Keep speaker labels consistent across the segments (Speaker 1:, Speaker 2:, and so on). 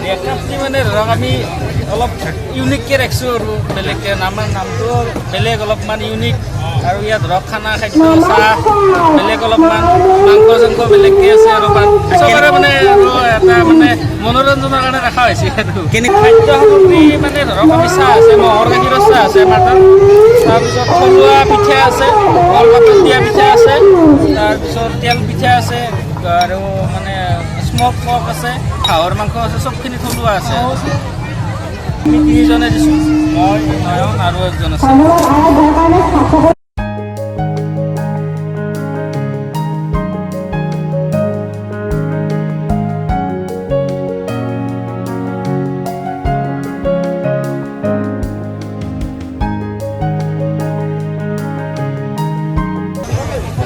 Speaker 1: লেখাটি মানে ধৰক আমি অলপ ইউনিককৈ ৰাখিছোঁ আৰু বেলেগকৈ আমাৰ নামটো বেলেগ অলপমান ইউনিক আৰু ইয়াত ধৰক খানা খাদ্য চাহ বেলেগ অলপমান মাংস চাংস বেলেগকৈ আছে আৰু চবৰে মানে আৰু এটা মানে মনোৰঞ্জনৰ কাৰণে ৰখা হৈছে আৰু খাদ্য সামগ্ৰী মানে ধৰক আমি চাহ আছে ম'হৰ গাখীৰৰ চাহ আছে আমাৰ তাত তাৰপিছত থলুৱা পিঠা আছে কলপাতত দিয়া পিঠা আছে তাৰপিছত তেল পিঠা আছে আৰু মানে স্মক পক আছে হাঁহৰ মাংস আছে চবখিনি থলুৱা আছে আমি তিনিজনে দিছোঁ মই নয়ন আৰু একজন আছে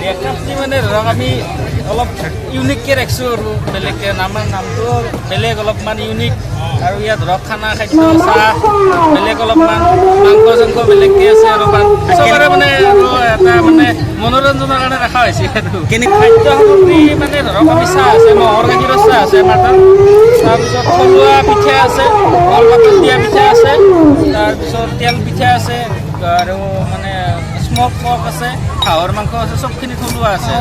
Speaker 1: লেখাটি মানে ধৰক আমি অলপ ইউনিককৈ ৰাখিছোঁ আৰু বেলেগকৈ আমাৰ নামটো বেলেগ অলপমান ইউনিক আৰু ইয়াত ধৰক খানা খাদ্য চাহ বেলেগ অলপমান মাংস চাংস বেলেগকৈ আছে আৰু চবৰে মানে আৰু এটা মানে মনোৰঞ্জনৰ কাৰণে ৰখা হৈছে আৰু খাদ্য সামগ্ৰী মানে ধৰক আমি চাহ আছে ম'হৰ গাখীৰৰ চাহ আছে আমাৰ তাত তাৰপিছত থলুৱা পিঠা আছে কলপাতত দিয়া পিঠা আছে তাৰপিছত তেল পিঠা আছে আৰু মানে স্মক পক আছে হাঁহৰ মাংস আছে চবখিনি থলুৱা আছে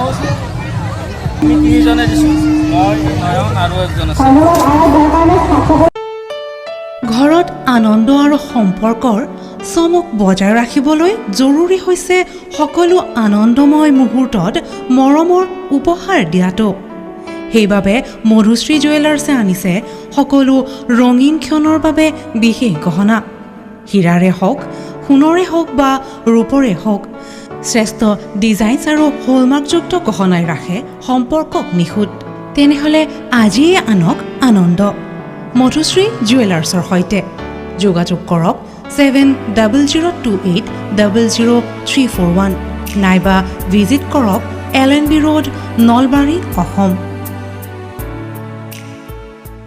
Speaker 1: আমি তিনিজনে দিছোঁ মই নয়ন আৰু একজন আছে
Speaker 2: ঘৰত আনন্দ আৰু সম্পৰ্কৰ চমক বজাই ৰাখিবলৈ জৰুৰী হৈছে সকলো আনন্দময় মুহূৰ্তত মৰমৰ উপহাৰ দিয়াটো সেইবাবে মধুশ্ৰী জুৱেলাৰ্ছে আনিছে সকলো ৰঙীন ক্ষণৰ বাবে বিশেষ গহনা হীৰাৰে হওক সোণৰে হওক বা ৰূপৰে হওক শ্ৰেষ্ঠ ডিজাইনছ আৰু হলমাৰ্কযুক্ত গহনাই ৰাখে সম্পৰ্কক নিখুঁত তেনেহ'লে আজিয়ে আনক আনন্দ মধুশ্ৰী জুৱেলাৰ্ছৰ সৈতে যোগাযোগ কৰক 7002800341 নাইবা ভিজিট কৰক LNB ৰোড নলবাৰী অসম